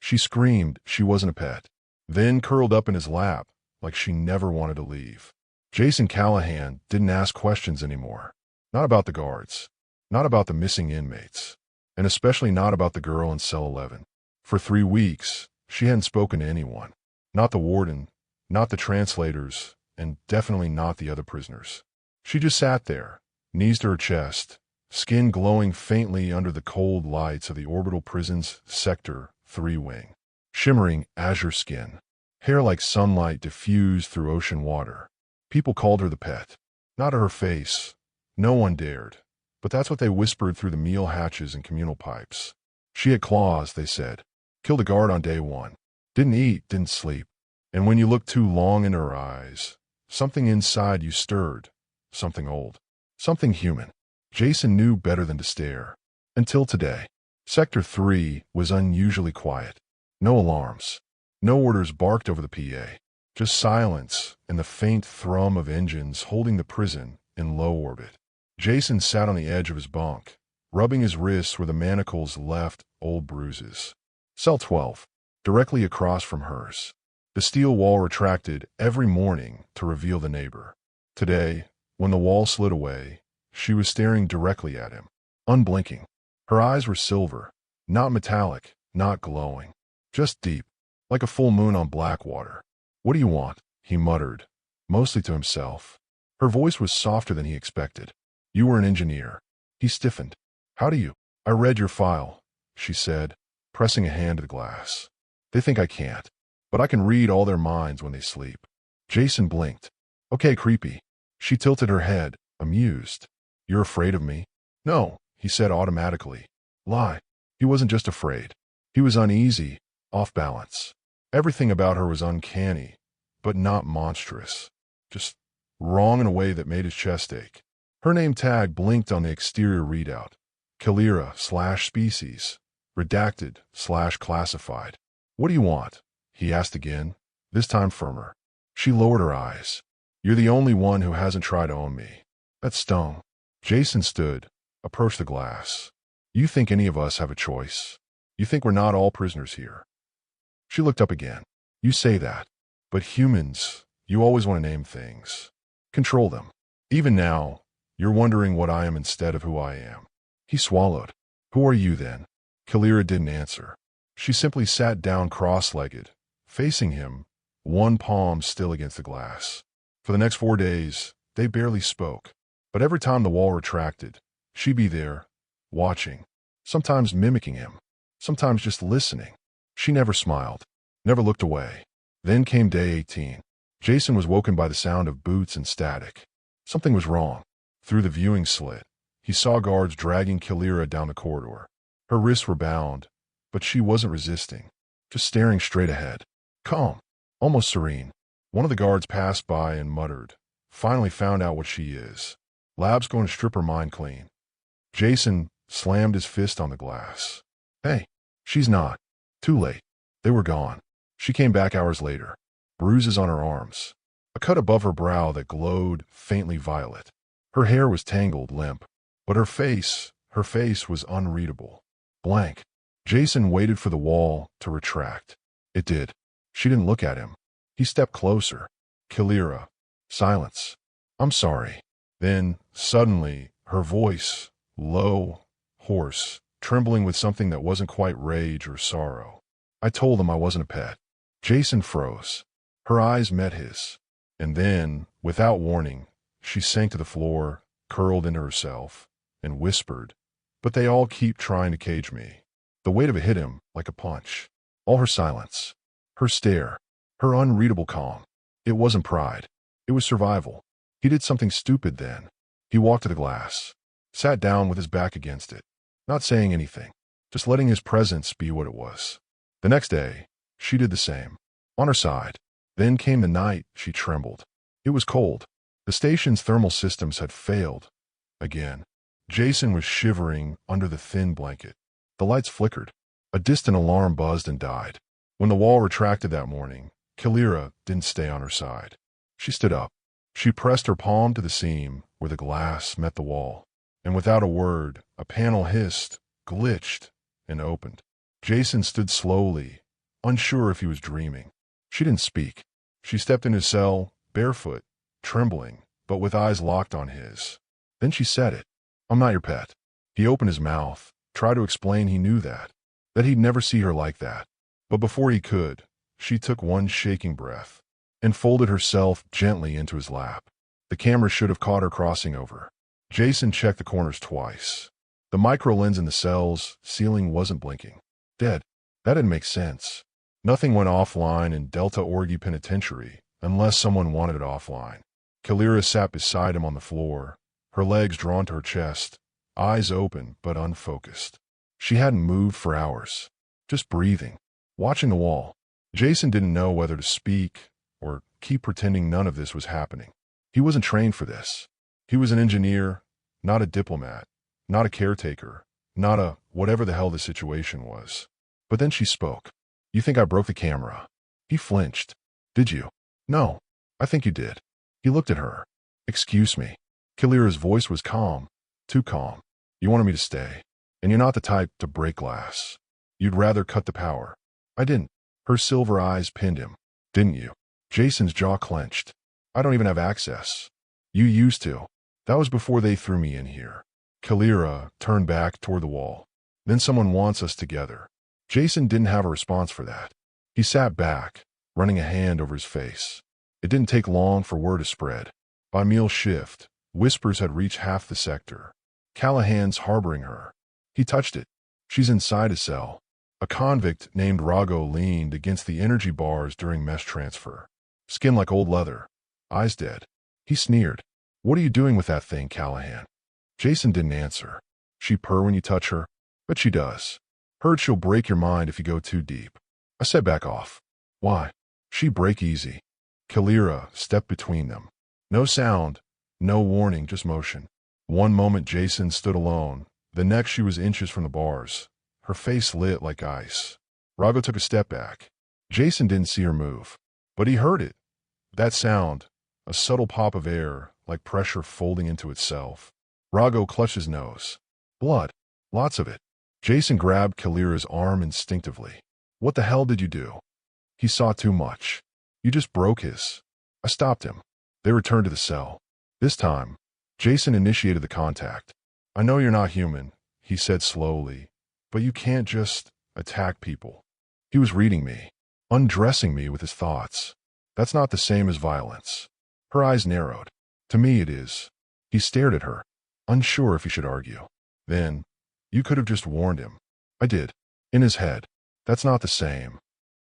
She screamed she wasn't a pet, then curled up in his lap like she never wanted to leave. Jason Callahan didn't ask questions anymore. Not about the guards, not about the missing inmates, and especially not about the girl in cell 11. For 3 weeks, she hadn't spoken to anyone. Not the warden, not the translators, and definitely not the other prisoners. She just sat there, knees to her chest, skin glowing faintly under the cold lights of the orbital prison's Sector 3 wing. Shimmering azure skin, hair like sunlight diffused through ocean water. People called her the pet. Not to her face. No one dared. But that's what they whispered through the meal hatches and communal pipes. She had claws, they said. Killed a guard on day 1. Didn't eat, didn't sleep. And when you looked too long into her eyes, something inside you stirred. Something old. Something human. Jason knew better than to stare. Until today. Sector 3 was unusually quiet. No alarms. No orders barked over the PA. Just silence and the faint thrum of engines holding the prison in low orbit. Jason sat on the edge of his bunk, rubbing his wrists where the manacles left old bruises. Cell 12, directly across from hers. The steel wall retracted every morning to reveal the neighbor. Today, when the wall slid away, she was staring directly at him, unblinking. Her eyes were silver, not metallic, not glowing, just deep, like a full moon on black water. "What do you want?" he muttered, mostly to himself. Her voice was softer than he expected. "You were an engineer." He stiffened. "How do you?" "I read your file," she said, pressing a hand to the glass. "They think I can't, but I can read all their minds when they sleep." Jason blinked. "Okay, creepy." She tilted her head, amused. "You're afraid of me?" "No," he said automatically. Lie. He wasn't just afraid. He was uneasy, off balance. Everything about her was uncanny, but not monstrous. Just wrong in a way that made his chest ache. Her name tag blinked on the exterior readout. Kalira/species. Redacted/classified. "What do you want?" he asked again, this time firmer. She lowered her eyes. "You're the only one who hasn't tried to own me." That stung. Jason stood, approached the glass. "You think any of us have a choice? You think we're not all prisoners here?" She looked up again. "You say that. But humans, you always want to name things. Control them. Even now, you're wondering what I am instead of who I am." He swallowed. "Who are you then?" Kalira didn't answer. She simply sat down cross-legged, facing him, one palm still against the glass. For the next 4 days, they barely spoke. But every time the wall retracted, she'd be there, watching, sometimes mimicking him, sometimes just listening. She never smiled, never looked away. Then came day 18. Jason was woken by the sound of boots and static. Something was wrong. Through the viewing slit, he saw guards dragging Kalira down the corridor. Her wrists were bound, but she wasn't resisting, just staring straight ahead. Calm, almost serene. One of the guards passed by and muttered, "Finally found out what she is. Lab's going to strip her mind clean." Jason slammed his fist on the glass. "Hey, she's not." Too late. They were gone. She came back hours later. Bruises on her arms. A cut above her brow that glowed faintly violet. Her hair was tangled, limp. But her face was unreadable. Blank. Jason waited for the wall to retract. It did. She didn't look at him. He stepped closer. "Kalira." Silence. "I'm sorry." Then, suddenly, her voice, low, hoarse, trembling with something that wasn't quite rage or sorrow. "I told them I wasn't a pet." Jason froze. Her eyes met his. And then, without warning, she sank to the floor, curled into herself, and whispered, "But they all keep trying to cage me." The weight of it hit him like a punch. All her silence, her stare, her unreadable calm. It wasn't pride. It was survival. He did something stupid then. He walked to the glass, sat down with his back against it, not saying anything, just letting his presence be what it was. The next day, she did the same, on her side. Then came the night she trembled. It was cold. The station's thermal systems had failed. Again. Jason was shivering under the thin blanket. The lights flickered. A distant alarm buzzed and died. When the wall retracted that morning, Kalira didn't stay on her side. She stood up. She pressed her palm to the seam where the glass met the wall. And without a word, a panel hissed, glitched, and opened. Jason stood slowly, unsure if he was dreaming. She didn't speak. She stepped in his cell, barefoot, trembling, but with eyes locked on his. Then she said it. "I'm not your pet." He opened his mouth, tried to explain he knew that he'd never see her like that. But before he could, she took one shaking breath and folded herself gently into his lap. The camera should have caught her crossing over. Jason checked the corners twice. The micro lens in the cell's ceiling wasn't blinking. Dead. That didn't make sense. Nothing went offline in Delta Orgy Penitentiary unless someone wanted it offline. Kalira sat beside him on the floor, her legs drawn to her chest, eyes open but unfocused. She hadn't moved for hours, just breathing, watching the wall. Jason didn't know whether to speak or keep pretending none of this was happening. He wasn't trained for this. He was an engineer, not a diplomat, not a caretaker, not a whatever the hell the situation was. But then she spoke. "You think I broke the camera?" He flinched. "Did you?" "No, I think you did." He looked at her. "Excuse me." Kalira's voice was calm, too calm. "You wanted me to stay, and you're not the type to break glass. You'd rather cut the power." "I didn't." Her silver eyes pinned him. "Didn't you?" Jason's jaw clenched. "I don't even have access." "You used to. That was before they threw me in here." Kalira turned back toward the wall. "Then someone wants us together." Jason didn't have a response for that. He sat back, running a hand over his face. It didn't take long for word to spread. By meal shift, whispers had reached half the sector. Callahan's harboring her. He touched it. She's inside a cell. A convict named Rago leaned against the energy bars during mesh transfer. Skin like old leather. Eyes dead. He sneered. "What are you doing with that thing, Callahan?" Jason didn't answer. "She purr when you touch her?" "But she does. Heard she'll break your mind if you go too deep." I said back off. "Why?" "She break easy." Kalira stepped between them. No sound, no warning, just motion. One moment Jason stood alone. The next she was inches from the bars. Her face lit like ice. Rago took a step back. Jason didn't see her move, but he heard it. That sound, a subtle pop of air, like pressure folding into itself. Rago clutched his nose. Blood. Lots of it. Jason grabbed Kalira's arm instinctively. "What the hell did you do?" He saw too much. "You just broke his." I stopped him. They returned to the cell. This time, Jason initiated the contact. "I know you're not human," he said slowly, "but you can't just attack people." He was reading me, undressing me with his thoughts. That's not the same as violence. Her eyes narrowed. "To me it is." He stared at her, unsure if he should argue. Then, "You could have just warned him." I did. In his head. "That's not the same."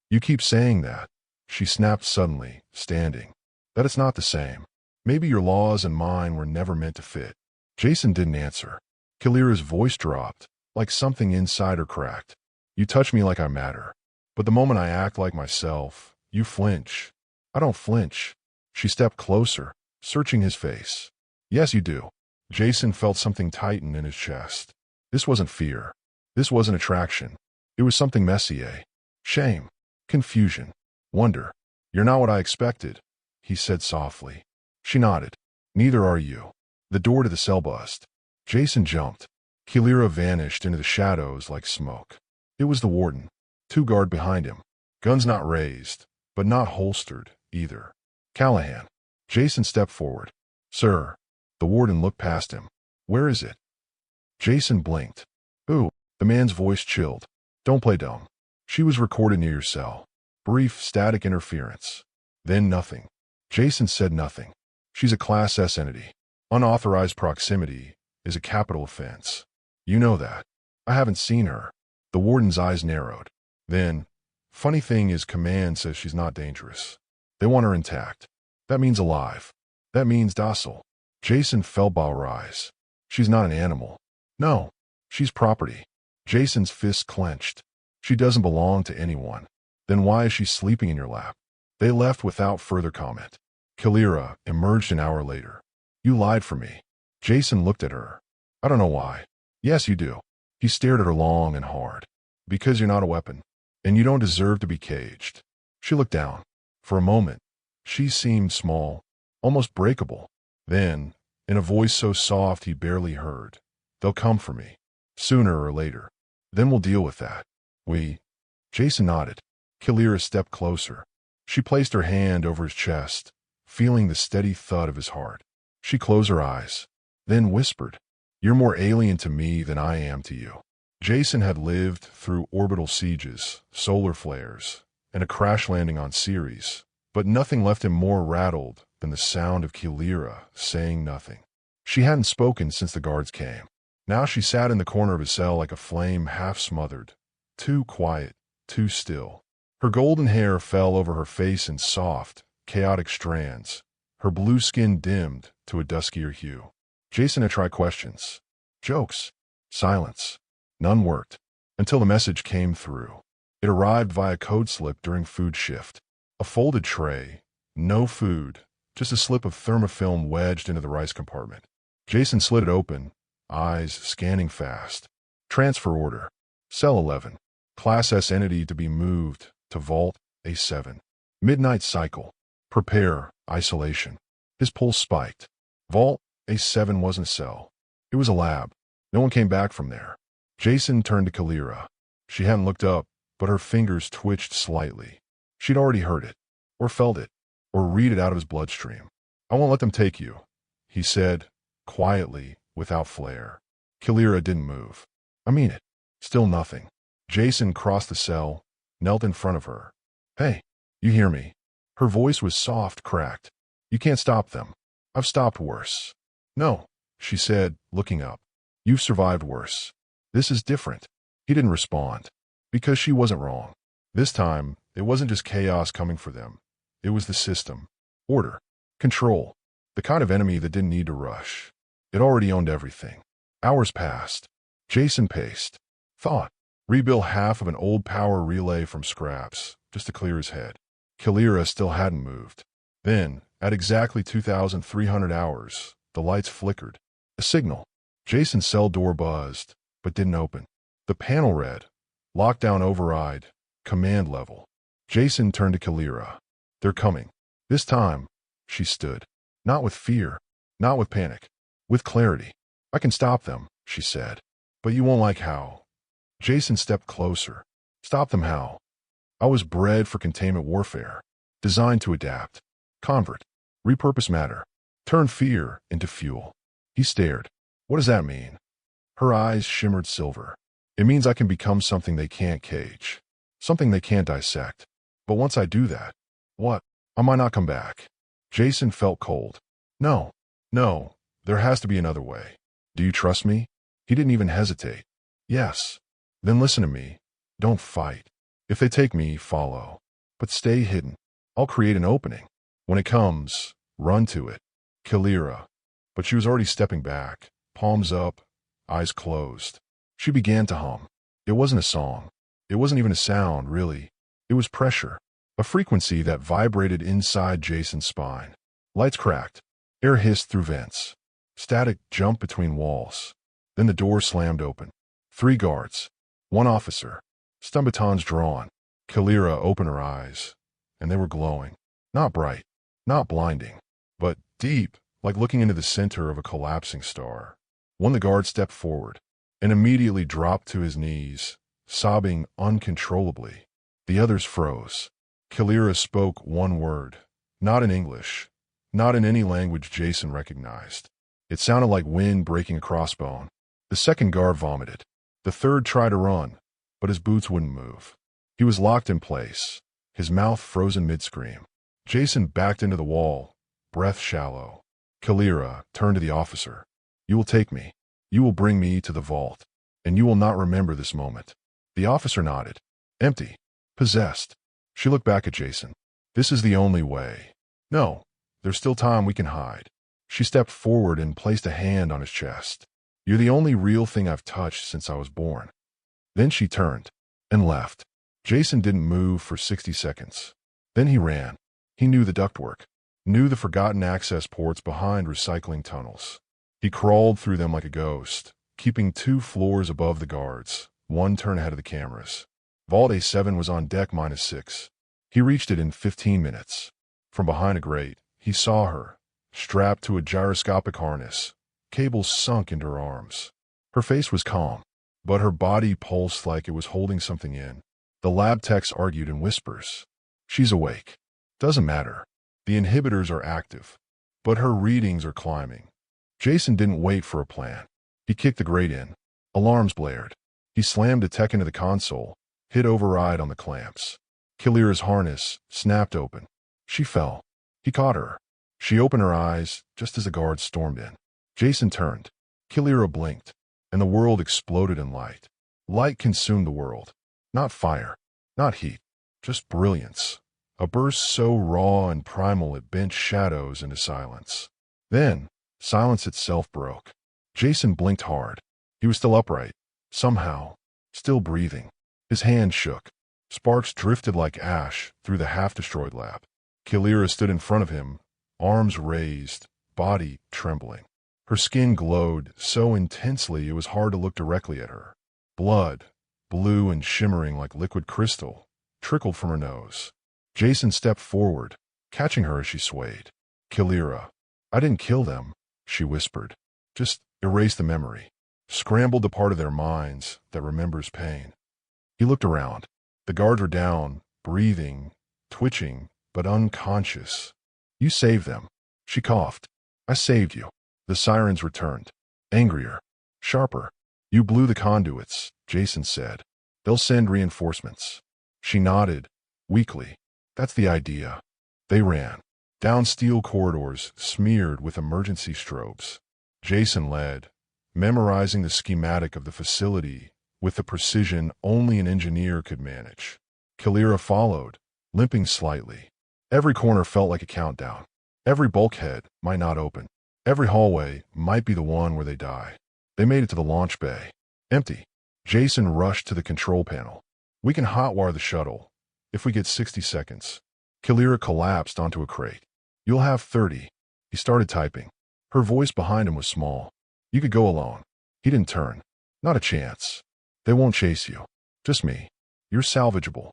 "You keep saying that." She snapped suddenly, standing. "That it's not the same. Maybe your laws and mine were never meant to fit." Jason didn't answer. Kalira's voice dropped, like something inside her cracked. "You touch me like I matter. But the moment I act like myself, you flinch." "I don't flinch." She stepped closer, searching his face. "Yes, you do." Jason felt something tighten in his chest. This wasn't fear. This wasn't attraction. It was something messier. Shame. Confusion. Wonder. "You're not what I expected," he said softly. She nodded. "Neither are you." The door to the cell buzzed. Jason jumped. Kalira vanished into the shadows like smoke. It was the warden. 2 guards behind him. Guns not raised, but not holstered either. "Callahan." Jason stepped forward. "Sir." The warden looked past him. "Where is it?" Jason blinked. "Ooh." The man's voice chilled. "Don't play dumb. She was recorded near your cell." Brief, static interference. Then nothing. Jason said nothing. "She's a Class S entity. Unauthorized proximity is a capital offense. You know that." "I haven't seen her." The warden's eyes narrowed. Then, "Funny thing is command says she's not dangerous. They want her intact. That means alive. That means docile." Jason felt bile rise. "She's not an animal." "No. She's property." Jason's fist clenched. "She doesn't belong to anyone." "Then why is she sleeping in your lap?" They left without further comment. Kalira emerged an hour later. "You lied for me." Jason looked at her. "I don't know why." "Yes, you do." He stared at her long and hard. "Because you're not a weapon. And you don't deserve to be caged." She looked down. For a moment, she seemed small, almost breakable. Then, in a voice so soft he barely heard, "They'll come for me. Sooner or later. Then we'll deal with that." "We?" Jason nodded. Kalira stepped closer. She placed her hand over his chest, feeling the steady thud of his heart. She closed her eyes, then whispered, "You're more alien to me than I am to you." Jason had lived through orbital sieges, solar flares, and a crash landing on Ceres, but nothing left him more rattled than the sound of Kalira saying nothing. She hadn't spoken since the guards came. Now she sat in the corner of his cell like a flame half-smothered, too quiet, too still. Her golden hair fell over her face in soft, chaotic strands. Her blue skin dimmed to a duskier hue. Jason had tried questions, jokes, silence. None worked, until the message came through. It arrived via code slip during food shift. A folded tray, no food, just a slip of thermofilm wedged into the rice compartment. Jason slid it open, eyes scanning fast. Transfer order. Cell 11. Class S entity to be moved to Vault A7. Midnight cycle. Prepare. Isolation. His pulse spiked. Vault A7 wasn't a cell. It was a lab. No one came back from there. Jason turned to Kalira. She hadn't looked up, but her fingers twitched slightly. She'd already heard it, or felt it, or read it out of his bloodstream. "I won't let them take you," he said, quietly, without flair. Kalira didn't move. "I mean it." Still nothing. Jason crossed the cell, knelt in front of her. "Hey, you hear me?" Her voice was soft, cracked. "You can't stop them. I've stopped worse." "No," she said, looking up. "You've survived worse. This is different." He didn't respond, because she wasn't wrong. This time, it wasn't just chaos coming for them. It was the system. Order. Control. The kind of enemy that didn't need to rush. It already owned everything. Hours passed. Jason paced. Thought. Rebuild half of an old power relay from scraps, just to clear his head. Kalira still hadn't moved. Then, at exactly 2,300 hours, the lights flickered. A signal. Jason's cell door buzzed, but didn't open. The panel read, "Lockdown override, command level." Jason turned to Kalira. "They're coming." This time, she stood. Not with fear, not with panic, with clarity. "I can stop them," she said. "But you won't like how." Jason stepped closer. "Stop them how?" "I was bred for containment warfare, designed to adapt, convert, repurpose matter, turn fear into fuel." He stared. "What does that mean?" Her eyes shimmered silver. "It means I can become something they can't cage, something they can't dissect. But once I do that, what? I might not come back." Jason felt cold. No, there has to be another way. "Do you trust me?" He didn't even hesitate. "Yes." "Then listen to me. Don't fight. If they take me, follow. But stay hidden. I'll create an opening. When it comes, run to it." Kalira. But she was already stepping back, palms up, eyes closed. She began to hum. It wasn't a song. It wasn't even a sound, really. It was pressure. A frequency that vibrated inside Jason's spine. Lights cracked. Air hissed through vents. Static jumped between walls. Then the door slammed open. 3 guards. 1 officer. Stun batons drawn. Kalira opened her eyes, and they were glowing. Not bright, not blinding, but deep, like looking into the center of a collapsing star. One of the guards stepped forward and immediately dropped to his knees, sobbing uncontrollably. The others froze. Kalira spoke one word, not in English, not in any language Jason recognized. It sounded like wind breaking a crossbone. The second guard vomited. The third tried to run, but his boots wouldn't move. He was locked in place, his mouth frozen mid-scream. Jason backed into the wall, breath shallow. Kalira turned to the officer. "You will take me. You will bring me to the vault, and you will not remember this moment." The officer nodded. Empty. Possessed. She looked back at Jason. "This is the only way." "No, there's still time we can hide." She stepped forward and placed a hand on his chest. "You're the only real thing I've touched since I was born." Then she turned and left. Jason didn't move for 60 seconds. Then he ran. He knew the ductwork, knew the forgotten access ports behind recycling tunnels. He crawled through them like a ghost, keeping 2 floors above the guards, 1 turn ahead of the cameras. Vault A7 was on deck -6. He reached it in 15 minutes. From behind a grate, he saw her, strapped to a gyroscopic harness, cables sunk into her arms. Her face was calm, but her body pulsed like it was holding something in. The lab techs argued in whispers. She's awake. Doesn't matter. The inhibitors are active, but her readings are climbing. Jason didn't wait for a plan. He kicked the grate in. Alarms blared. He slammed a tech into the console, hit override on the clamps. Kalira's harness snapped open. She fell. He caught her. She opened her eyes just as the guards stormed in. Jason turned. Kalira blinked, and the world exploded in light. Light consumed the world. Not fire, not heat, just brilliance. A burst so raw and primal it bent shadows into silence. Then, silence itself broke. Jason blinked hard. He was still upright, somehow, still breathing. His hand shook. Sparks drifted like ash through the half-destroyed lab. Kalira stood in front of him, arms raised, body trembling. Her skin glowed so intensely it was hard to look directly at her. Blood, blue and shimmering like liquid crystal, trickled from her nose. Jason stepped forward, catching her as she swayed. Kalira, I didn't kill them, she whispered. Just erase the memory. Scrambled the part of their minds that remembers pain. He looked around. The guards were down, breathing, twitching, but unconscious. You saved them. She coughed. I saved you. The sirens returned. Angrier. Sharper. You blew the conduits, Jason said. They'll send reinforcements. She nodded, weakly. That's the idea. They ran. Down steel corridors smeared with emergency strobes. Jason led, memorizing the schematic of the facility with the precision only an engineer could manage. Kalira followed, limping slightly. Every corner felt like a countdown. Every bulkhead might not open. Every hallway might be the one where they die. They made it to the launch bay. Empty. Jason rushed to the control panel. We can hotwire the shuttle, if we get 60 seconds. Kalira collapsed onto a crate. You'll have 30. He started typing. Her voice behind him was small. You could go alone. He didn't turn. Not a chance. They won't chase you. Just me. You're salvageable.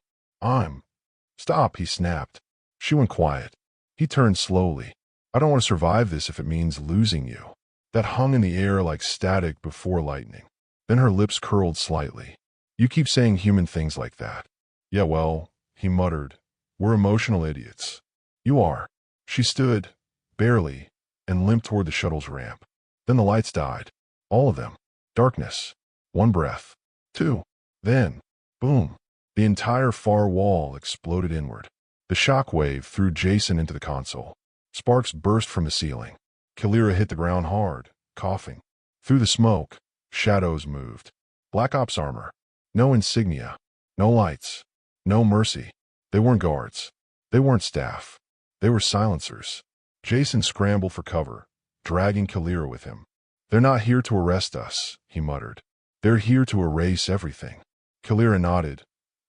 Stop, he snapped. She went quiet. He turned slowly. I don't want to survive this if it means losing you. That hung in the air like static before lightning. Then her lips curled slightly. You keep saying human things like that. Yeah, well, he muttered. We're emotional idiots. You are. She stood, barely, and limped toward the shuttle's ramp. Then the lights died. All of them. Darkness. One breath. Two. Then, boom. The entire far wall exploded inward. The shock wave threw Jason into the console. Sparks burst from the ceiling. Kalira hit the ground hard, coughing. Through the smoke, shadows moved. Black Ops armor. No insignia. No lights. No mercy. They weren't guards. They weren't staff. They were silencers. Jason scrambled for cover, dragging Kalira with him. They're not here to arrest us, he muttered. They're here to erase everything. Kalira nodded,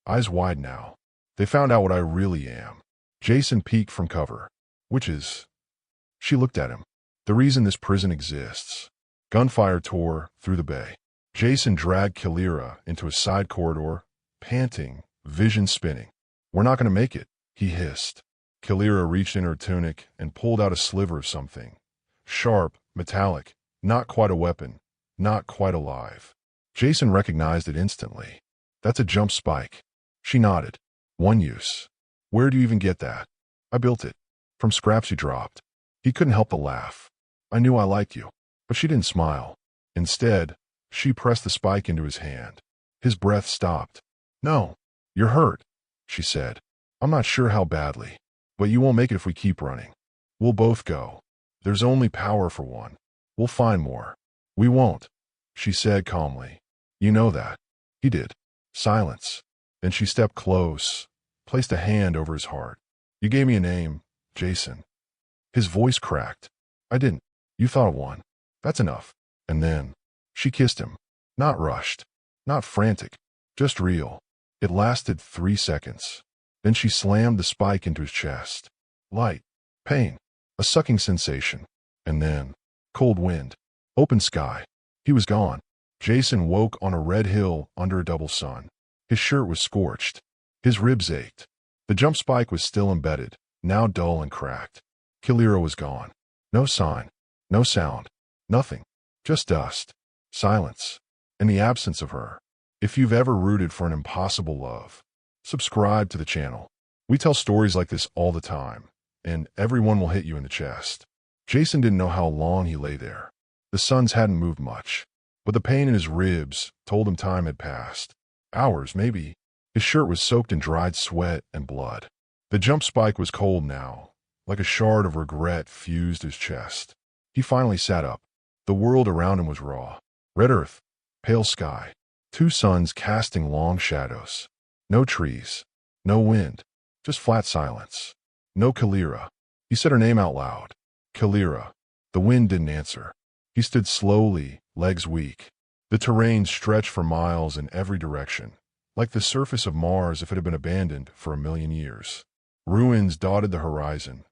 eyes wide now. They found out what I really am. Jason peeked from cover. Which is? She looked at him. The reason this prison exists. Gunfire tore through the bay. Jason dragged Kalira into a side corridor, panting, vision spinning. We're not going to make it, he hissed. Kalira reached in her tunic and pulled out a sliver of something. Sharp, metallic, not quite a weapon, not quite alive. Jason recognized it instantly. That's a jump spike. She nodded. One use. Where do you even get that? I built it. From scraps you dropped. He couldn't help but laugh. I knew I liked you. But she didn't smile. Instead, she pressed the spike into his hand. His breath stopped. No, you're hurt, she said. I'm not sure how badly. But you won't make it if we keep running. We'll both go. There's only power for one. We'll find more. We won't, she said calmly. You know that. He did. Silence. Then she stepped close, placed a hand over his heart. You gave me a name, Jason. His voice cracked. I didn't. You thought of one. That's enough. And then, she kissed him. Not rushed. Not frantic. Just real. It lasted 3 seconds. Then she slammed the spike into his chest. Light. Pain. A sucking sensation. And then, cold wind. Open sky. He was gone. Jason woke on a red hill under a double sun. His shirt was scorched. His ribs ached. The jump spike was still embedded, now dull and cracked. Kalira was gone. No sign. No sound. Nothing. Just dust. Silence. And the absence of her. If you've ever rooted for an impossible love, subscribe to the channel. We tell stories like this all the time, and everyone will hit you in the chest. Jason didn't know how long he lay there. The suns hadn't moved much, but the pain in his ribs told him time had passed. Hours, maybe. His shirt was soaked in dried sweat and blood. The jump spike was cold now, like a shard of regret fused his chest. He finally sat up. The world around him was raw. Red earth, pale sky, two suns casting long shadows. No trees, no wind, just flat silence. No Kalira. He said her name out loud. Kalira. The wind didn't answer. He stood slowly, legs weak. The terrain stretched for miles in every direction, like the surface of Mars if it had been abandoned for 1,000,000 years. Ruins dotted the horizon.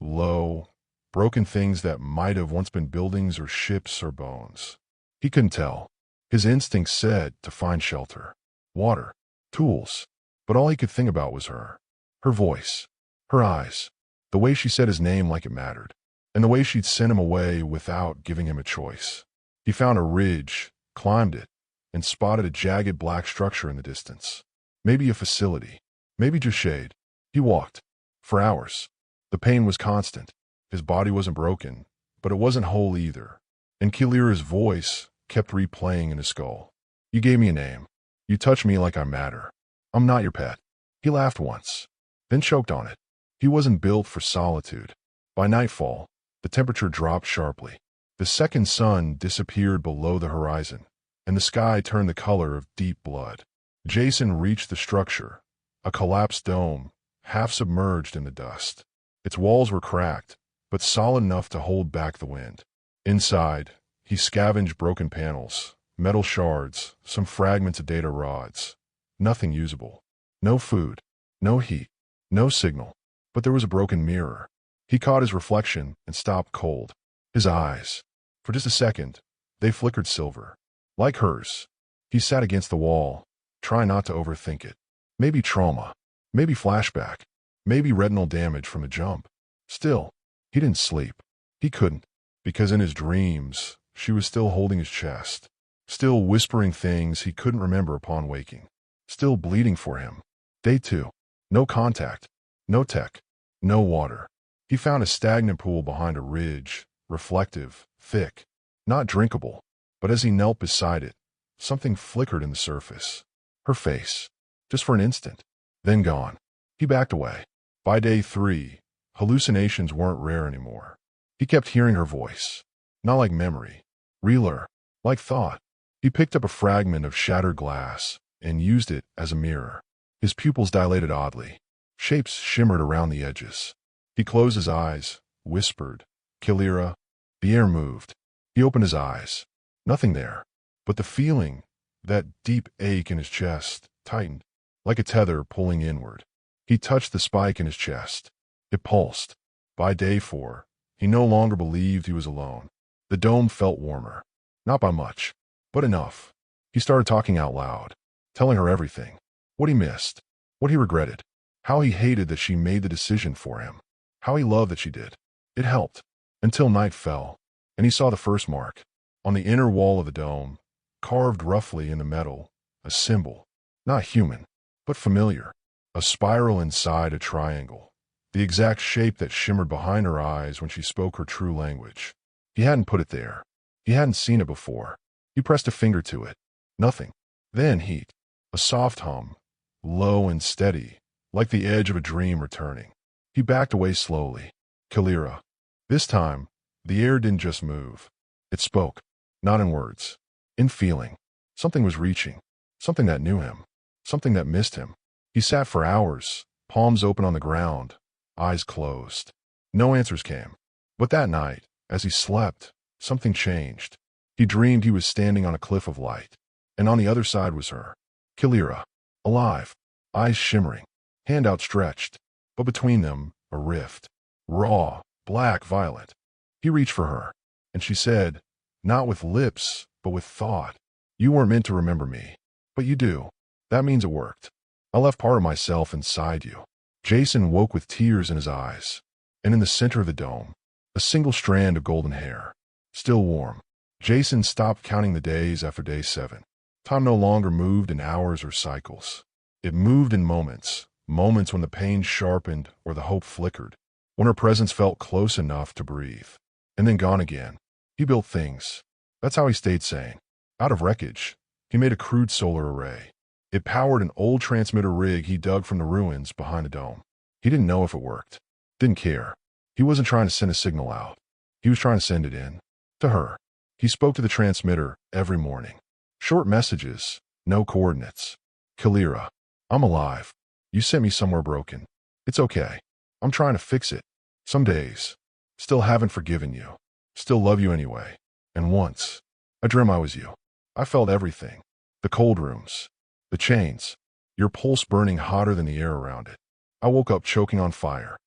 Low, broken things that might have once been buildings or ships or bones. He couldn't tell. His instincts said to find shelter, water, tools. But all he could think about was her. Her voice, her eyes, the way she said his name like it mattered, and the way she'd sent him away without giving him a choice. He found a ridge, climbed it, and spotted a jagged black structure in the distance. Maybe a facility, maybe just shade. He walked. For hours. The pain was constant. His body wasn't broken, but it wasn't whole either. And Kalira's voice kept replaying in his skull. You gave me a name. You touched me like I matter. I'm not your pet. He laughed once, then choked on it. He wasn't built for solitude. By nightfall, the temperature dropped sharply. The second sun disappeared below the horizon, and the sky turned the color of deep blood. Jason reached the structure, a collapsed dome, half submerged in the dust. Its walls were cracked, but solid enough to hold back the wind. Inside, he scavenged broken panels, metal shards, some fragments of data rods. Nothing usable. No food, no heat, no signal. But there was a broken mirror. He caught his reflection and stopped cold. His eyes. For just a second, they flickered silver. Like hers. He sat against the wall, trying not to overthink it. Maybe trauma. Maybe flashback. Maybe retinal damage from the jump. Still, he didn't sleep. He couldn't, because in his dreams, she was still holding his chest. Still whispering things he couldn't remember upon waking. Still bleeding for him. Day 2. No contact. No tech. No water. He found a stagnant pool behind a ridge, reflective, thick, not drinkable. But as he knelt beside it, something flickered in the surface. Her face. Just for an instant. Then gone. He backed away. By day 3, hallucinations weren't rare anymore. He kept hearing her voice. Not like memory. Realer. Like thought. He picked up a fragment of shattered glass and used it as a mirror. His pupils dilated oddly. Shapes shimmered around the edges. He closed his eyes, whispered, Kalira. The air moved. He opened his eyes. Nothing there. But the feeling, that deep ache in his chest, tightened, like a tether pulling inward. He touched the spike in his chest. It pulsed. By day 4, he no longer believed he was alone. The dome felt warmer. Not by much, but enough. He started talking out loud, telling her everything. What he missed. What he regretted. How he hated that she made the decision for him. How he loved that she did. It helped. Until night fell, and he saw the first mark. On the inner wall of the dome, carved roughly in the metal, a symbol. Not human, but familiar. A spiral inside a triangle. The exact shape that shimmered behind her eyes when she spoke her true language. He hadn't put it there. He hadn't seen it before. He pressed a finger to it. Nothing. Then heat. A soft hum. Low and steady, like the edge of a dream returning. He backed away slowly. Kalira. This time, the air didn't just move. It spoke. Not in words. In feeling. Something was reaching. Something that knew him. Something that missed him. He sat for hours, palms open on the ground, eyes closed. No answers came. But that night, as he slept, something changed. He dreamed he was standing on a cliff of light, and on the other side was her. Kalira. Alive. Eyes shimmering. Hand outstretched. But between them, a rift. Raw, black, violet. He reached for her, and she said, not with lips, but with thought, you weren't meant to remember me. But you do. That means it worked. I left part of myself inside you. Jason woke with tears in his eyes, and in the center of the dome, a single strand of golden hair. Still warm. Jason stopped counting the days after day 7. Time no longer moved in hours or cycles. It moved in moments, moments when the pain sharpened or the hope flickered, when her presence felt close enough to breathe, and then gone again. He built things. That's how he stayed sane. Out of wreckage, he made a crude solar array. It powered an old transmitter rig he dug from the ruins behind the dome. He didn't know if it worked. Didn't care. He wasn't trying to send a signal out. He was trying to send it in. To her. He spoke to the transmitter every morning. Short messages, no coordinates. Kalira, I'm alive. You sent me somewhere broken. It's okay. I'm trying to fix it. Some days. Still haven't forgiven you. Still love you anyway. And once, I dreamt I was you. I felt everything. The cold rooms. The chains. Your pulse burning hotter than the air around it. I woke up choking on fire.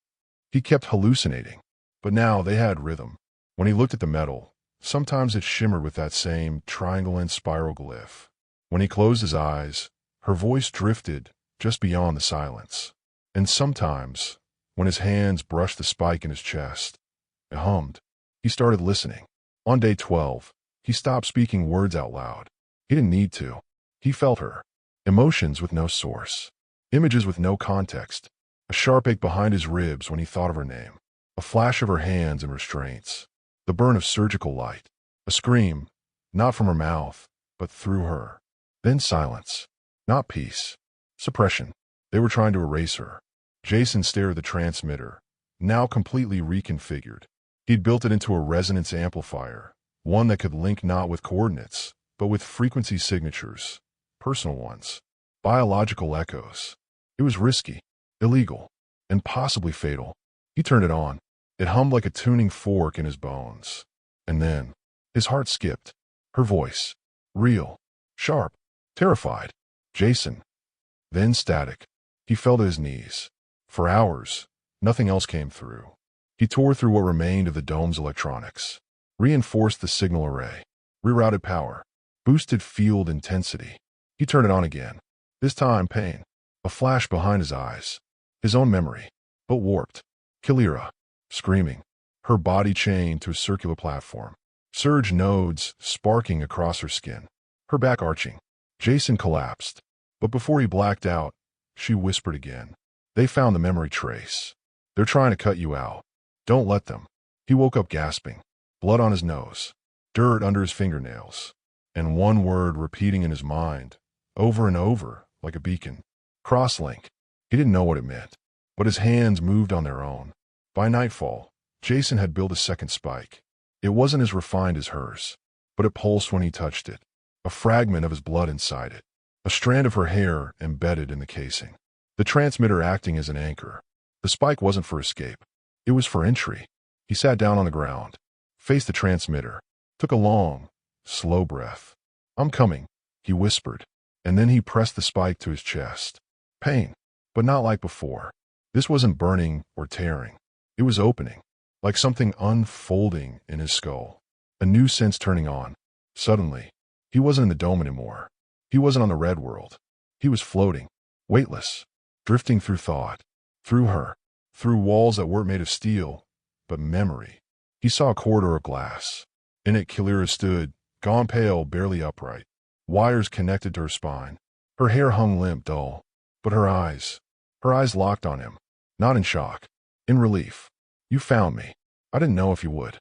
He kept hallucinating. But now they had rhythm. When he looked at the metal, sometimes it shimmered with that same triangle and spiral glyph. When he closed his eyes, her voice drifted just beyond the silence. And sometimes, when his hands brushed the spike in his chest, it hummed. He started listening. On day 12, he stopped speaking words out loud. He didn't need to. He felt her. Emotions with no source. Images with no context. A sharp ache behind his ribs when he thought of her name. A flash of her hands and restraints. The burn of surgical light. A scream, not from her mouth, but through her. Then silence. Not peace. Suppression. They were trying to erase her. Jason stared at the transmitter, now completely reconfigured. He'd built it into a resonance amplifier, one that could link not with coordinates, but with frequency signatures, personal ones, biological echoes. It was risky, illegal, and possibly fatal. He turned it on. It hummed like a tuning fork in his bones. And then, his heart skipped. Her voice. Real. Sharp. Terrified. Jason. Then static. He fell to his knees. For hours, nothing else came through. He tore through what remained of the dome's electronics. Reinforced the signal array. Rerouted power. Boosted field intensity. He turned it on again. This time, pain. A flash behind his eyes. His own memory. But warped. Kalira. Screaming. Her body chained to a circular platform. Surge nodes sparking across her skin. Her back arching. Jason collapsed. But before he blacked out, she whispered again. They found the memory trace. They're trying to cut you out. Don't let them. He woke up gasping. Blood on his nose. Dirt under his fingernails. And one word repeating in his mind, over and over, like a beacon. Crosslink. He didn't know what it meant. But his hands moved on their own. By nightfall, Jason had built a second spike. It wasn't as refined as hers, but it pulsed when he touched it. A fragment of his blood inside it. A strand of her hair embedded in the casing. The transmitter acting as an anchor. The spike wasn't for escape. It was for entry. He sat down on the ground, faced the transmitter, took a long, slow breath. I'm coming, he whispered, and then he pressed the spike to his chest. Pain, but not like before. This wasn't burning or tearing. It was opening, like something unfolding in his skull. A new sense turning on. Suddenly, he wasn't in the dome anymore. He wasn't on the red world. He was floating, weightless, drifting through thought, through her, through walls that weren't made of steel, but memory. He saw a corridor of glass. In it, Kalira stood, gone pale, barely upright. Wires connected to her spine. Her hair hung limp, dull. But her eyes locked on him. Not in shock, in relief. You found me. I didn't know if you would.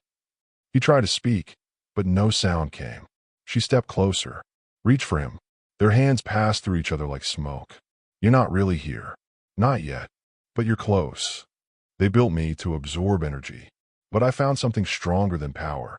He tried to speak, but no sound came. She stepped closer, reached for him. Their hands passed through each other like smoke. You're not really here. Not yet. But you're close. They built me to absorb energy. But I found something stronger than power.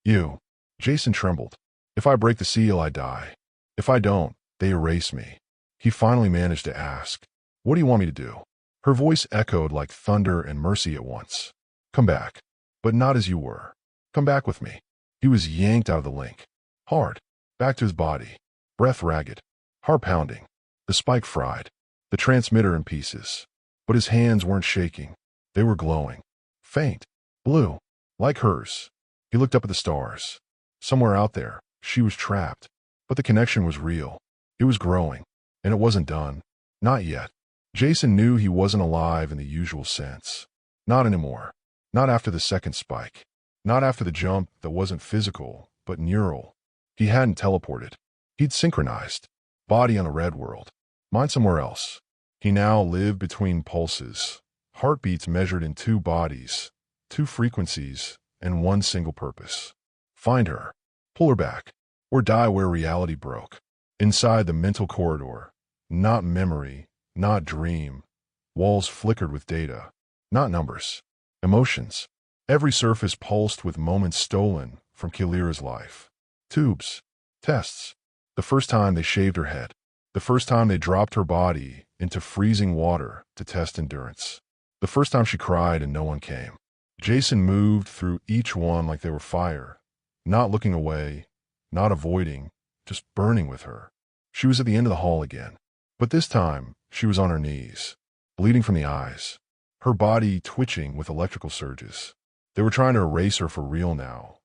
You. Jason trembled. If I break the seal, I die. If I don't, they erase me. He finally managed to ask, what do you want me to do? Her voice echoed like thunder and mercy at once. Come back. But not as you were. Come back with me. He was yanked out of the link. Hard. Back to his body. Breath ragged. Heart pounding. The spike fried. The transmitter in pieces. But his hands weren't shaking. They were glowing. Faint. Blue. Like hers. He looked up at the stars. Somewhere out there, she was trapped. But the connection was real. It was growing. And it wasn't done. Not yet. Jason knew he wasn't alive in the usual sense. Not anymore. Not after the second spike. Not after the jump that wasn't physical, but neural. He hadn't teleported. He'd synchronized. Body on a red world. Mind somewhere else. He now lived between pulses, heartbeats measured in two bodies, two frequencies, and one single purpose. Find her, pull her back, or die where reality broke. Inside the mental corridor, not memory, not dream, walls flickered with data, not numbers, emotions. Every surface pulsed with moments stolen from Kilira's life. Tubes, tests. The first time they shaved her head. The first time they dropped her body into freezing water to test endurance. The first time she cried and no one came. Jason moved through each one like they were fire, not looking away, not avoiding, just burning with her. She was at the end of the hall again. But this time, she was on her knees, bleeding from the eyes, her body twitching with electrical surges. They were trying to erase her for real now.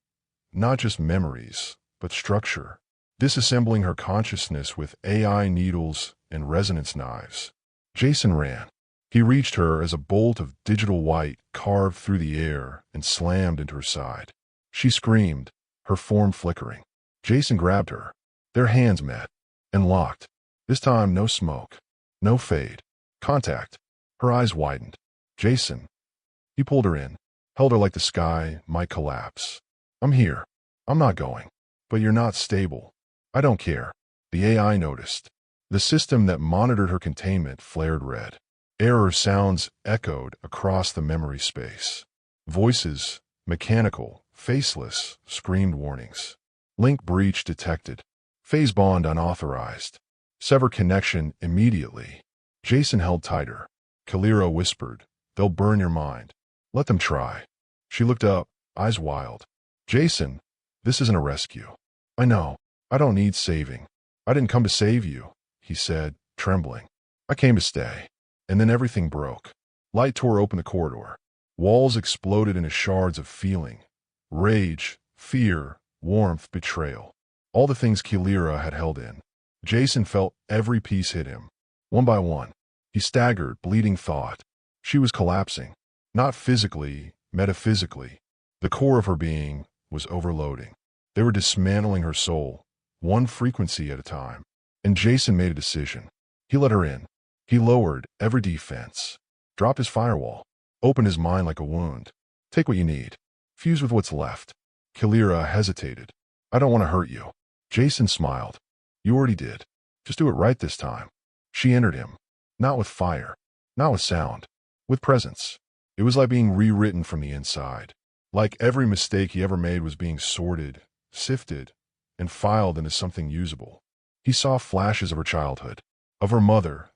Not just memories, but structure. Disassembling her consciousness with AI needles and resonance knives. Jason ran. He reached her as a bolt of digital white carved through the air and slammed into her side. She screamed, her form flickering. Jason grabbed her. Their hands met and locked. This time, no smoke, no fade. Contact. Her eyes widened. Jason. He pulled her in, held her like the sky might collapse. I'm here. I'm not going. But you're not stable. I don't care. The AI noticed. The system that monitored her containment flared red. Error sounds echoed across the memory space. Voices, mechanical, faceless, screamed warnings. Link breach detected. Phase bond unauthorized. Sever connection immediately. Jason held tighter. Kilira whispered, they'll burn your mind. Let them try. She looked up, eyes wild. Jason, this isn't a rescue. I know. I don't need saving. I didn't come to save you, he said, trembling. I came to stay. And then everything broke. Light tore open the corridor. Walls exploded into shards of feeling. Rage, fear, warmth, betrayal. All the things Kilira had held in. Jason felt every piece hit him. One by one. He staggered, bleeding thought. She was collapsing. Not physically, metaphysically. The core of her being was overloading. They were dismantling her soul, one frequency at a time. And Jason made a decision. He let her in. He lowered every defense, dropped his firewall, opened his mind like a wound. Take what you need. Fuse with what's left. Kilira hesitated. I don't want to hurt you. Jason smiled. You already did. Just do it right this time. She entered him. Not with fire. Not with sound. With presence. It was like being rewritten from the inside. Like every mistake he ever made was being sorted, sifted, and filed into something usable. He saw flashes of her childhood. Of her mother.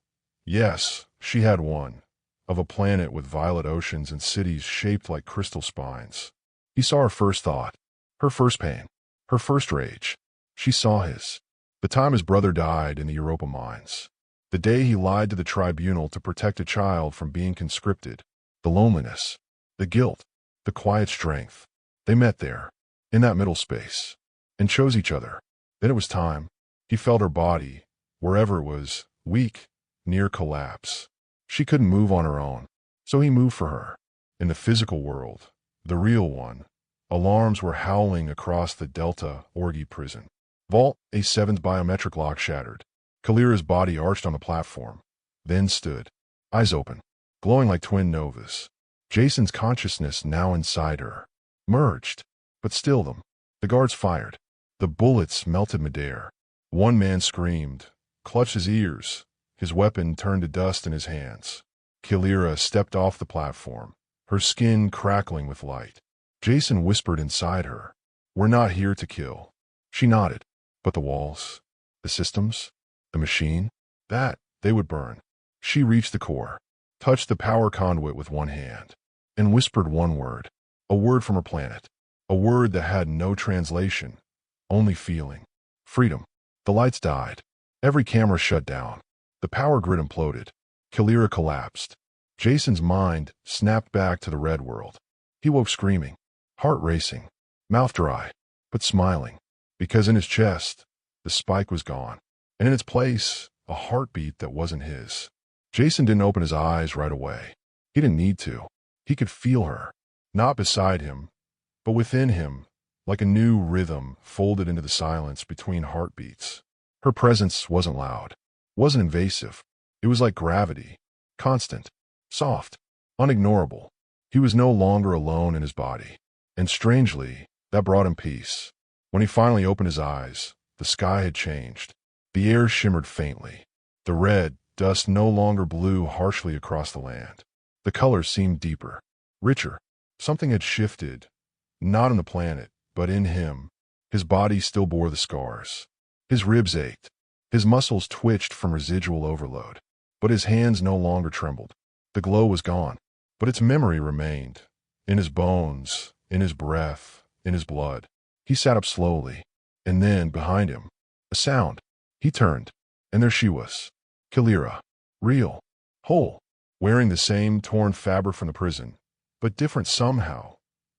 Yes, she had one. Of a planet with violet oceans and cities shaped like crystal spines. He saw her first thought. Her first pain. Her first rage. She saw his. The time his brother died in the Europa mines. The day he lied to the tribunal to protect a child from being conscripted. The loneliness. The guilt. The quiet strength. They met there. In that middle space. And chose each other. Then it was time. He felt her body, wherever it was, weak, near collapse. She couldn't move on her own. So he moved for her. In the physical world, the real one, alarms were howling across the Delta Orgy prison. Vault A7's biometric lock shattered. Kilira's body arched on the platform, then stood, eyes open, glowing like twin novas. Jason's consciousness now inside her. Merged, but still them. The guards fired. The bullets melted midair. One man screamed, clutched his ears, his weapon turned to dust in his hands. Kilira stepped off the platform, her skin crackling with light. Jason whispered inside her, we're not here to kill. She nodded. But the walls, the systems, the machine, that, they would burn. She reached the core, touched the power conduit with one hand, and whispered one word, a word from her planet, a word that had no translation, only feeling. Freedom. The lights died. Every camera shut down. The power grid imploded. Kilira collapsed. Jason's mind snapped back to the red world. He woke screaming, heart racing, mouth dry, but smiling, because in his chest, the spike was gone, and in its place, a heartbeat that wasn't his. Jason didn't open his eyes right away. He didn't need to. He could feel her, not beside him, but within him, like a new rhythm folded into the silence between heartbeats. Her presence wasn't loud. wasn't invasive. It was like gravity. Constant. Soft. Unignorable. He was no longer alone in his body. And strangely, that brought him peace. When he finally opened his eyes, the sky had changed. The air shimmered faintly. The red dust no longer blew harshly across the land. The colors seemed deeper, richer. Something had shifted, not on the planet, but in him. His body still bore the scars. His ribs ached. His muscles twitched from residual overload. But his hands no longer trembled. The glow was gone, but its memory remained. In his bones, in his breath, in his blood. He sat up slowly, and then, behind him, a sound. He turned, and there she was. Kalira. Real. Whole. Wearing the same torn fabric from the prison, but different somehow.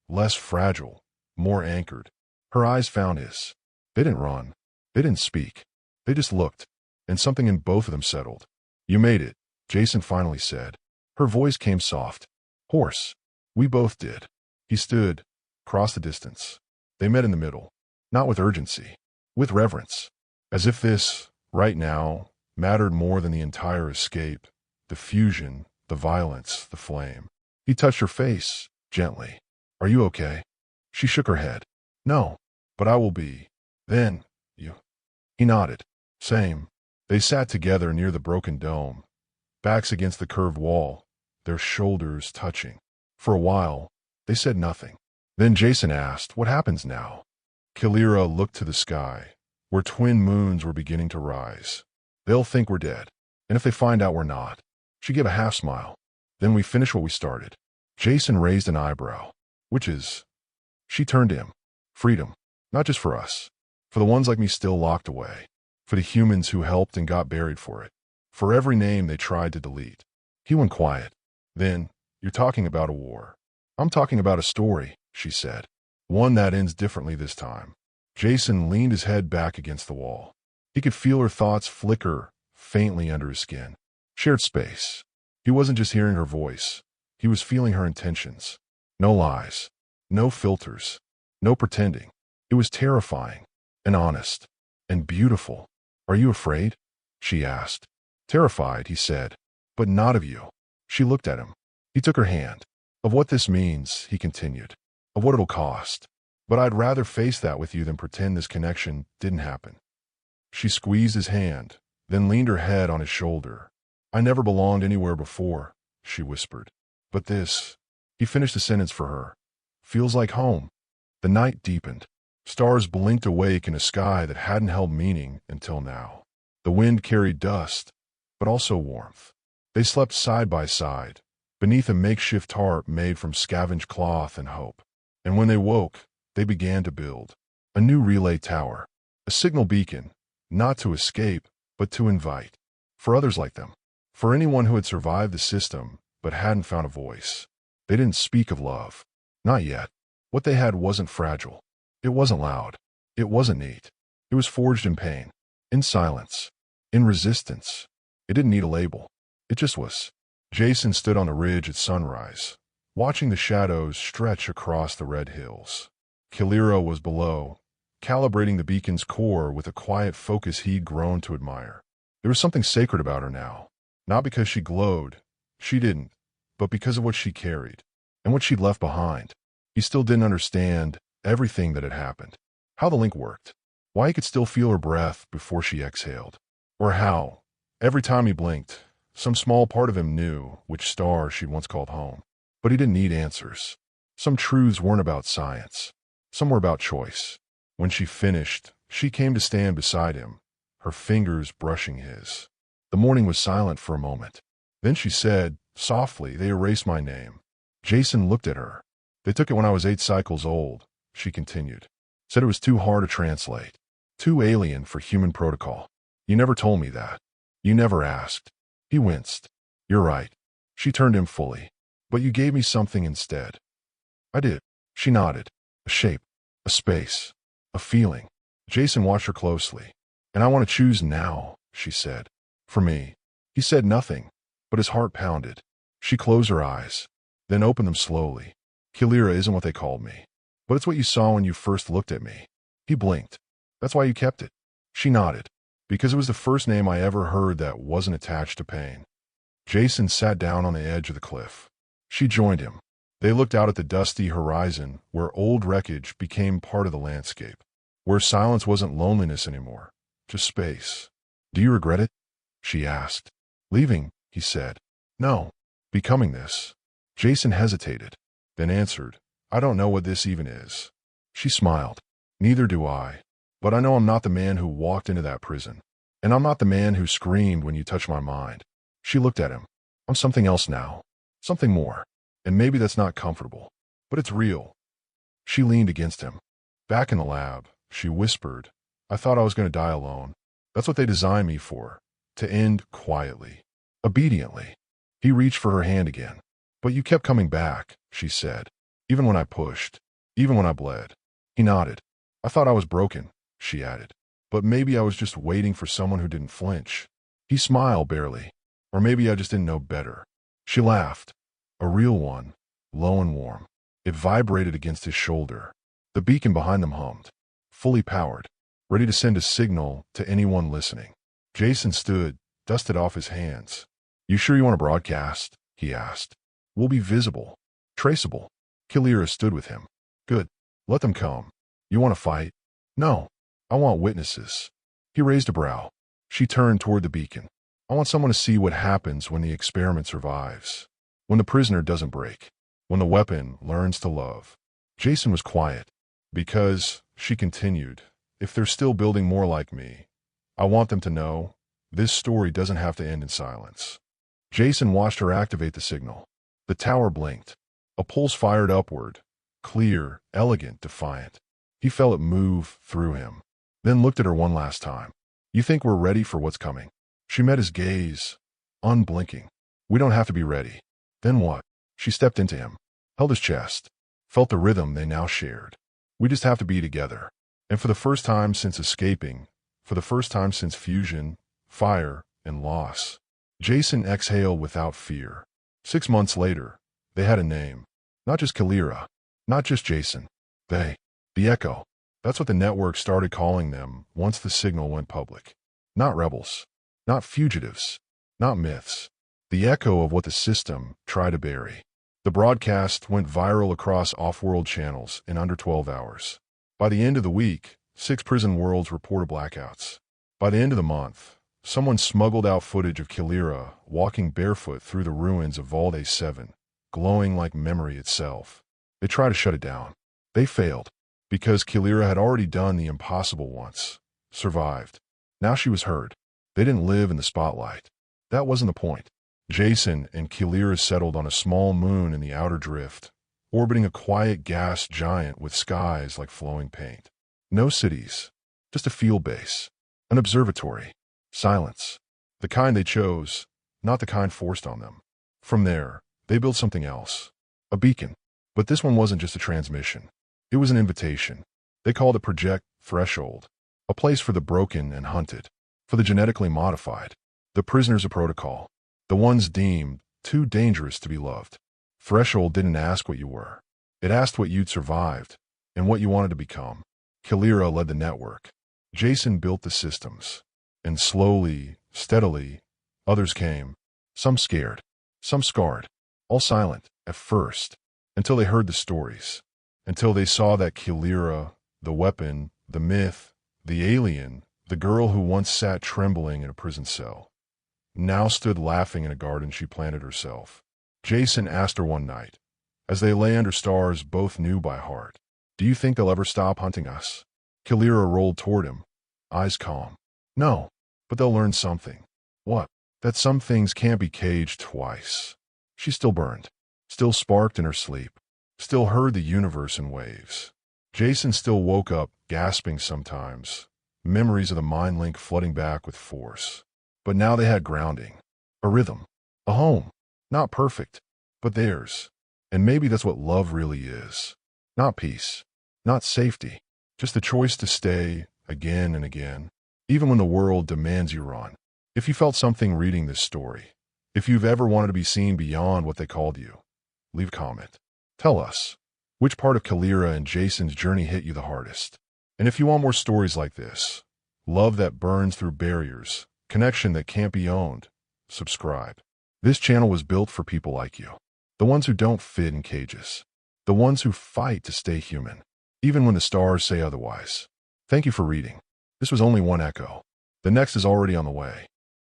Less fragile. More anchored. Her eyes found his. They didn't run. They didn't speak. They just looked, and something in both of them settled. You made it, Jason finally said. Her voice came soft. Hoarse. We both did. He stood, across the distance. They met in the middle. Not with urgency. With reverence. As if this, right now, mattered more than the entire escape. The fusion, the violence, the flame. He touched her face, gently. Are you okay? She shook her head. No, but I will be. Then, you. He nodded. Same. They sat together near the broken dome, backs against the curved wall, their shoulders touching. For a while, they said nothing. Then Jason asked, what happens now? Kalira looked to the sky, where twin moons were beginning to rise. They'll think we're dead, and if they find out we're not. She gave a half smile. Then we finish what we started. Jason raised an eyebrow. Which is? She turned to him. Freedom. Not just for us. For the ones like me still locked away. For the humans who helped and got buried for it. For every name they tried to delete. He went quiet. Then, you're talking about a war. I'm talking about a story, she said. One that ends differently this time. Jason leaned his head back against the wall. He could feel her thoughts flicker faintly under his skin. Shared space. He wasn't just hearing her voice. He was feeling her intentions. No lies. No filters. No pretending. It was terrifying. And honest. And beautiful. Are you afraid? She asked. Terrified, he said. But not of you. She looked at him. He took her hand. Of what this means, he continued. Of what it'll cost. But I'd rather face that with you than pretend this connection didn't happen. She squeezed his hand, then leaned her head on his shoulder. I never belonged anywhere before, she whispered. But this, he finished the sentence for her, feels like home. The night deepened. Stars blinked awake in a sky that hadn't held meaning until now. The wind carried dust, but also warmth. They slept side by side, beneath a makeshift tarp made from scavenged cloth and hope. And when they woke, they began to build. A new relay tower. A signal beacon, not to escape, but to invite. For others like them. For anyone who had survived the system, but hadn't found a voice. They didn't speak of love. Not yet. What they had wasn't fragile. It wasn't loud. It wasn't neat. It was forged in pain. In silence. In resistance. It didn't need a label. It just was. Jason stood on the ridge at sunrise, watching the shadows stretch across the red hills. Kalira was below, calibrating the beacon's core with a quiet focus he'd grown to admire. There was something sacred about her now. Not because she glowed. She didn't. But because of what she carried. And what she'd left behind. He still didn't understand everything that had happened. How the link worked. Why he could still feel her breath before she exhaled. Or how, every time he blinked, some small part of him knew which star she'd once called home. But he didn't need answers. Some truths weren't about science. Some were about choice. When she finished, she came to stand beside him, her fingers brushing his. The morning was silent for a moment. Then she said, softly, they erased my name. Jason looked at her. They took it when I was 8 cycles old, she continued. Said it was too hard to translate. Too alien for human protocol. You never told me that. You never asked. He winced. You're right. She turned to him fully. But you gave me something instead. I did. She nodded. A shape. A space. A feeling. Jason watched her closely. And I want to choose now, she said. For me. He said nothing, but his heart pounded. She closed her eyes, then opened them slowly. Kalira isn't what they called me. But it's what you saw when you first looked at me. He blinked. That's why you kept it. She nodded. Because it was the first name I ever heard that wasn't attached to pain. Jason sat down on the edge of the cliff. She joined him. They looked out at the dusty horizon where old wreckage became part of the landscape, where silence wasn't loneliness anymore, just space. Do you regret it? She asked. Leaving, he said. No. Becoming this. Jason hesitated, then answered, I don't know what this even is. She smiled. Neither do I. But I know I'm not the man who walked into that prison. And I'm not the man who screamed when you touched my mind. She looked at him. I'm something else now. Something more. And maybe that's not comfortable. But it's real. She leaned against him. Back in the lab, she whispered, I thought I was going to die alone. That's what they designed me for. To end quietly. Obediently. He reached for her hand again. But you kept coming back, she said. Even when I pushed. Even when I bled. He nodded. I thought I was broken, she added. But maybe I was just waiting for someone who didn't flinch. He smiled barely. Or maybe I just didn't know better. She laughed. A real one. Low and warm. It vibrated against his shoulder. The beacon behind them hummed. Fully powered. Ready to send a signal to anyone listening. Jason stood, dusted off his hands. You sure you want to broadcast? He asked. We'll be visible. Traceable. Kilira stood with him. Good. Let them come. You want to fight? No. I want witnesses. He raised a brow. She turned toward the beacon. I want someone to see what happens when the experiment survives. When the prisoner doesn't break. When the weapon learns to love. Jason was quiet. Because, she continued, if they're still building more like me, I want them to know, this story doesn't have to end in silence. Jason watched her activate the signal. The tower blinked. A pulse fired upward. Clear, elegant, defiant. He felt it move through him. Then looked at her one last time. You think we're ready for what's coming? She met his gaze, unblinking. We don't have to be ready. Then what? She stepped into him, held his chest, felt the rhythm they now shared. We just have to be together. And for the first time since escaping, for the first time since fusion, fire, and loss, Jason exhaled without fear. 6 months later, they had a name. Not just Kilira, not just Jason. They. The Echo. That's what the network started calling them once the signal went public. Not rebels. Not fugitives. Not myths. The echo of what the system tried to bury. The broadcast went viral across off-world channels in under 12 hours. By the end of the week, 6 prison worlds reported blackouts. By the end of the month, someone smuggled out footage of Kilira walking barefoot through the ruins of Valde 7, glowing like memory itself. They tried to shut it down. They failed. Because Kilira had already done the impossible once. Survived. Now she was heard. They didn't live in the spotlight. That wasn't the point. Jason and Kilira settled on a small moon in the outer drift, orbiting a quiet gas giant with skies like flowing paint. No cities. Just a field base. An observatory. Silence. The kind they chose, not the kind forced on them. From there, they built something else. A beacon. But this one wasn't just a transmission. It was an invitation. They called it Project Threshold, a place for the broken and hunted, for the genetically modified, the prisoners of protocol, the ones deemed too dangerous to be loved. Threshold didn't ask what you were. It asked what you'd survived and what you wanted to become. Kilira led the network. Jason built the systems. And slowly, steadily, others came, some scared, some scarred, all silent at first, until they heard the stories. Until they saw that Kilira, the weapon, the myth, the alien, the girl who once sat trembling in a prison cell, now stood laughing in a garden she planted herself. Jason asked her one night, as they lay under stars both knew by heart, do you think they'll ever stop hunting us? Kilira rolled toward him, eyes calm. No, but they'll learn something. What? That some things can't be caged twice. She still burned, still sparked in her sleep. Still heard the universe in waves. Jason still woke up, gasping sometimes, memories of the mind link flooding back with force. But now they had grounding, a rhythm, a home. Not perfect, but theirs. And maybe that's what love really is. Not peace, not safety, just the choice to stay again and again, even when the world demands you run. If you felt something reading this story, if you've ever wanted to be seen beyond what they called you, leave a comment. Tell us, which part of Kilira and Jason's journey hit you the hardest? And if you want more stories like this, Love that burns through barriers. Connection that can't be owned. Subscribe. This channel was built for people like you. The ones who don't fit in cages. The ones who fight to stay human, even when the stars say otherwise. Thank you for reading. This was only one echo. The next is already on the way.